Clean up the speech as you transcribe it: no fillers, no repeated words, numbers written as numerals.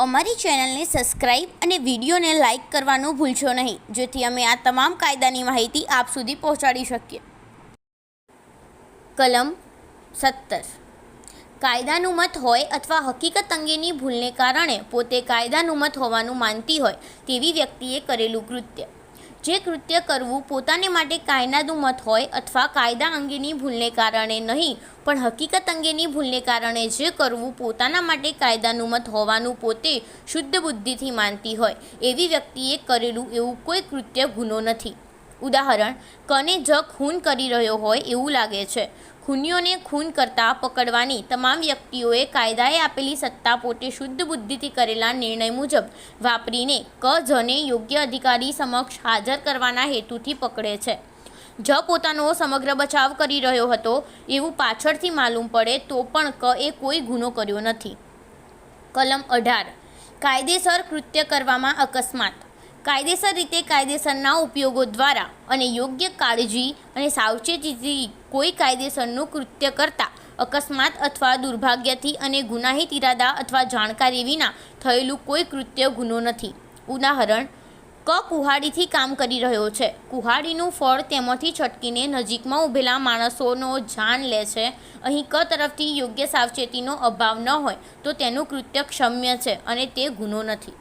અમારી ચેનલને સબસ્ક્રાઇબ અને વિડીયોને લાઇક કરવાનું ભૂલશો નહીં, જેથી અમે આ તમામ કાયદાની માહિતી આપ સુધી પહોંચાડી શકીએ. કલમ 17. કાયદાનુમત હોય અથવા હકીકત અંગેની ભૂલને કારણે પોતે કાયદાનુમત હોવાનું માનતી હોય તેવી વ્યક્તિએ કરેલું કૃત્ય. જે કૃત્ય કરવું પોતાને માટે કાયદાનુમત હોય અથવા કાયદા અંગેની ભૂલને કારણે નહીં પણ હકીકત અંગેની ભૂલને કારણે જે કરવું પોતાના માટે કાયદાનુમત હોવાનું પોતે શુદ્ધ બુદ્ધિથી માનતી હોય એવી વ્યક્તિએ કરેલું એવું કોઈ કૃત્ય ગુનો નથી. ઉદાહરણ: કને જ ખૂન કરી રહ્યો હોય એવું લાગે છે. ખૂનીઓને ખૂન કરતા પકડવાની તમામ વ્યક્તિઓએ કાયદાએ આપેલી સત્તા પોતે શુદ્ધ બુદ્ધિથી કરેલા નિર્ણય મુજબ વાપરીને ક જને યોગ્ય અધિકારી સમક્ષ હાજર કરવાના હેતુથી પકડે છે. જ પોતાનો સમગ્ર બચાવ કરી રહ્યો હતો એવું પાછળથી માલુમ પડે તો પણ ક એ કોઈ ગુનો કર્યો નથી. કલમ 18. કાયદેસર કૃત્ય કરવામાં અકસ્માત. કાયદેસર રીતે કાયદેસરના ઉપયોગો દ્વારા અને યોગ્ય કાળજી અને સાવચેતીથી કોઈ કાયદેસરનું કૃત્ય કરતાં અકસ્માત અથવા દુર્ભાગ્યથી અને ગુનાહિત ઇરાદા અથવા જાણકારી વિના થયેલું કોઈ કૃત્ય ગુનો નથી. ઉદાહરણ: ક કુહાડીથી કામ કરી રહ્યો છે. કુહાડીનું ફળ તેમાંથી છટકીને નજીકમાં ઊભેલા માણસોનો જાન લે છે. અહીં ક તરફથી યોગ્ય સાવચેતીનો અભાવ ન હોય તો તેનું કૃત્ય ક્ષમ્ય છે અને તે ગુનો નથી.